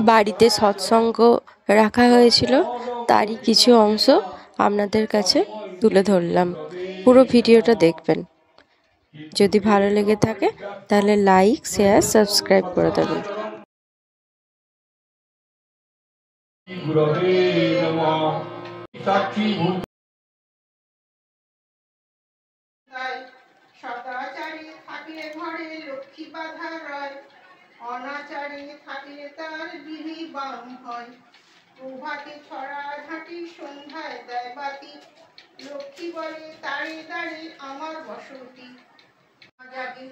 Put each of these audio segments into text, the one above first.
বাড়িতে সৎসঙ্গ রাখা হয়েছিল, তারই কিছু অংশ আপনাদের কাছে তুলে ধরলাম। পুরো ভিডিওটা দেখবেন। যদি ভালো লেগে থাকে তাহলে লাইক, শেয়ার, সাবস্ক্রাইব করে দেবেন। সদাচারী থাকিলে ঘরে লক্ষ্মী বাধা রয়, অনাচারী থাকিলে তার বিধি বাম হয়। প্রভাতে ছড়া ঝাঁটি, সন্ধ্যায় দেয় বাতি, লক্ষ্মী বলে তারে দাঁড়ি আমার বসতি। জাগে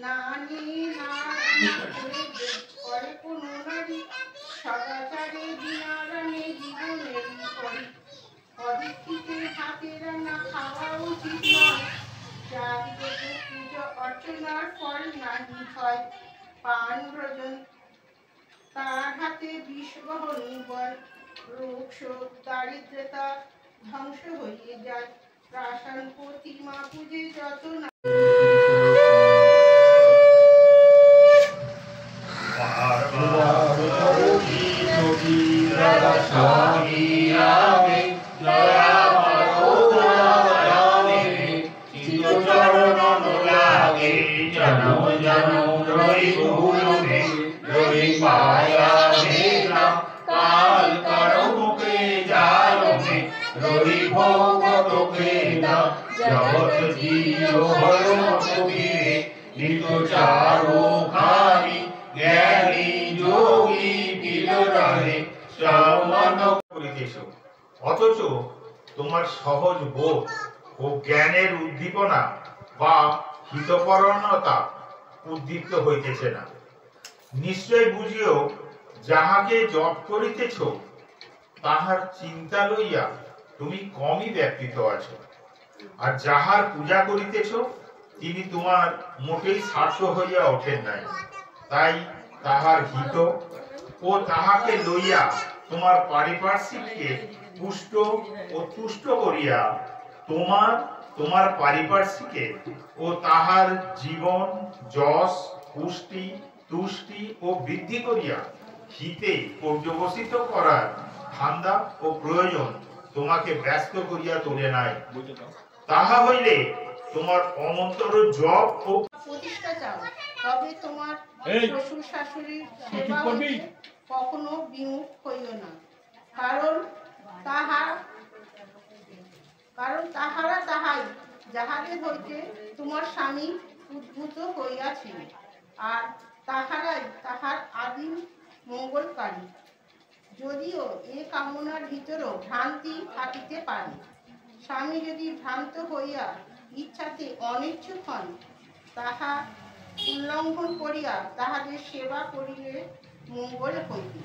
না নিয়ে না করে কোন নারী, সদাচারে বিনা রানে জীবনেরই করি। অদীক্ষিতে হাতে রান্না খাওয়া উচিত নয়, জাগিত পুজো অর্চনার ফল নাহি হয়। পান ভোজন তার হাতে বিষ বহনী বল, রোগ শোক দারিদ্রতা ধ্বংস হয়ে যায়। প্রাসান প্রতিমা পূজে যত না অথচ তোমার সহজ বোধ ও জ্ঞানের উদ্দীপনা বা হিতপরণতা উদ্দীপ্ত হইতেছে না। নিশ্চয় বুঝিও, যাহাকে জপ করিতেছ তাহার চিন্তা লইয়া তুমি কমই ব্যাপৃত আছো, আর যাহার পূজা করিতেছ তিনি তোমার মোটেই স্বার্থ হইয়া ওঠেন নাই। তাই তাহার হিত ও তাহাকে লইয়া তোমার পারিপার্শ্বিককে পুষ্ট ও তুষ্ট করিয়া তোমার পারিপার্শ্বিকে ও তাহার জীবন, যশ, পুষ্টি, তুষ্টি ও বৃদ্ধি করিয়া হিতে পর্যবসিত করার ধান্দা ও প্রয়োজন তোমাকে ব্যস্ত করিয়া তোলে নাই। তাহা হইলে তোমার অনন্তর জপ ও প্রতিষ্ঠা চাও, তবে তোমার শ্বশুর শাশুড়ির সেবা হইতে কখনো বিমুখ হইও না। কারণ তাহারা তাহাই যাহাদের হইতে তোমার স্বামী উদ্ভূত হইয়াছেন, আর তাহারাই তাহার আদিম মঙ্গলকারী। যদিও এ কামনার ভিতরও ভ্রান্তি থাকিতে পারে। স্বামী যদি ভ্রান্ত হইয়া ইচ্ছাতে অনিচ্ছুক হন, তাহা উল্লঙ্ঘন করিয়া তাহাদের সেবা করিলে মঙ্গল হইবে।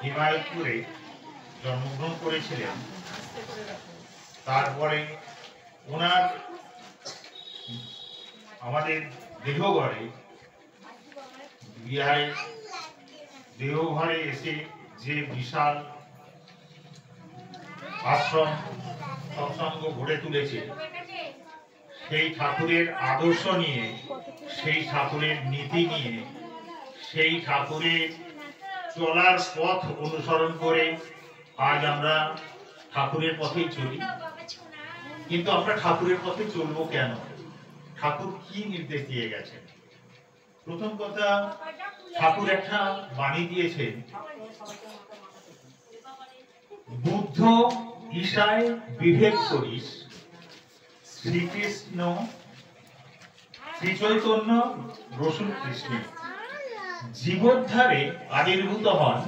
হিমায়তপুরে জন্মগ্রহণ করেছিলেন। তারপরে ওনার আমাদের দেহঘরে বিহারে দেহঘরে এসে যে বিশাল আশ্রম সৎসঙ্গ গড়ে তুলেছে, সেই ঠাকুরের আদর্শ নিয়ে, সেই ঠাকুরের নীতি নিয়ে, সেই ঠাকুরের চলার পথ অনুসরণ করে আজ আমরা ঠাকুরের পথেই চলি। কিন্তু আমরা ঠাকুরের পথে চলবো কেন? ঠাকুর কি নির্দেশ দিয়ে গেছেন? প্রথম কথা, ঠাকুর একটা বাণী দিয়েছেন, বুদ্ধ ঈশায় বিভেদ করিস, শ্রীকৃষ্ণ শ্রীচৈতন্য রসুল কৃষ্ণে জীবোদ্ধারে আবির্ভূত হন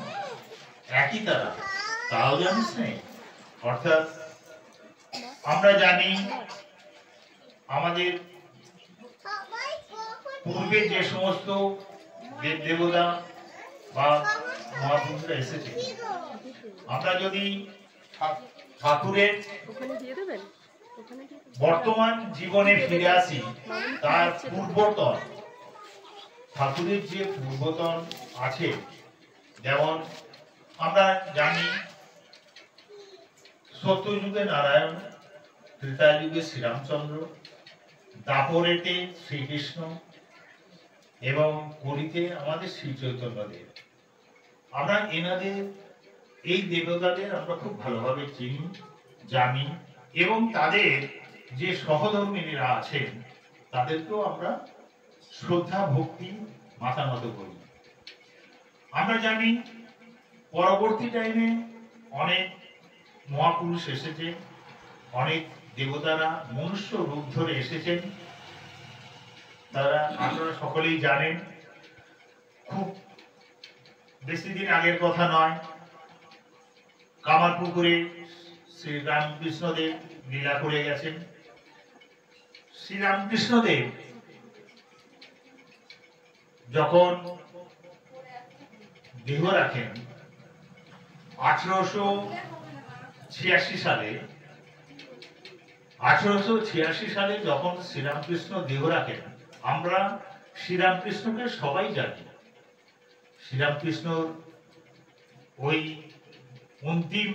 একই তারা, তাও জানিস নেই। অর্থাৎ আমরা জানি আমাদের পূর্বে যে সমস্ত দেব দেবতা বা মহাপুরুষরা এসেছে, আমরা যদি ঠাকুরের বর্তমান জীবনে ফিরে আসি, তার পূর্বতন ঠাকুরের যে পূর্বতন আছে, যেমন আমরা জানি সত্যযুগে নারায়ণ, ত্রেতাযুগে শ্রীরামচন্দ্র, দাপরেতে শ্রীকৃষ্ণ এবং কলিতে আমাদের শ্রী চৈতন্যদেব। আমরা এনাদের এই দেবতাদের আমরা খুব ভালোভাবে চিনি, জানি এবং তাদের যে সহধর্মিনীরা আছেন তাদেরকেও আমরা শ্রদ্ধা ভক্তি মাথা নত করি। আমরা জানি পরবর্তী টাইমে অনেক মহাপুরুষ এসেছে, অনেক দেবতারা মনুষ্য রূপ ধরে এসেছেন। তারা আপনারা সকলেই জানেন, খুব বেশি দিন আগের কথা নয়, কামারপুকুরে শ্রী রামকৃষ্ণদেব লীলা করে গেছেন। শ্রী রামকৃষ্ণদেব যখন দেহ রাখেন 1886 সালে, 1886 সালে যখন শ্রীরামকৃষ্ণ দেহ রাখেন, আমরা শ্রীরামকৃষ্ণকে সবাই জানি। শ্রীরামকৃষ্ণর ওই অন্তিম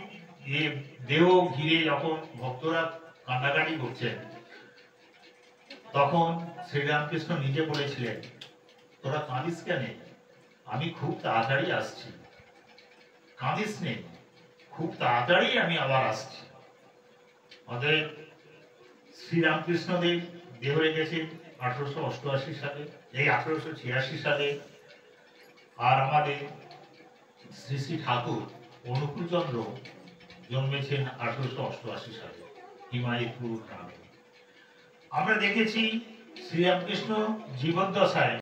দেহ ঘিরে যখন ভক্তরা কান্নাকাটি করছেন, তখন শ্রীরামকৃষ্ণ নিজে বলেছিলেন, তোরা কাঁদিস কেন? আমি খুব তাড়াতাড়ি আসছি। কাঁদিস নেই, খুব তাড়াতাড়ি আমি আবার আসছি। অতএব শ্রীরামকৃষ্ণদেব দেহ রেখেছেন 1888 সালে, এই 1886 সালে। আর আমাদের শ্রী শ্রী ঠাকুর অনুকূলচন্দ্র জন্মেছেন 1888 সালে হিমায়তপুর গ্রামে। আমরা দেখেছি শ্রীরামকৃষ্ণ জীবদ্দশায়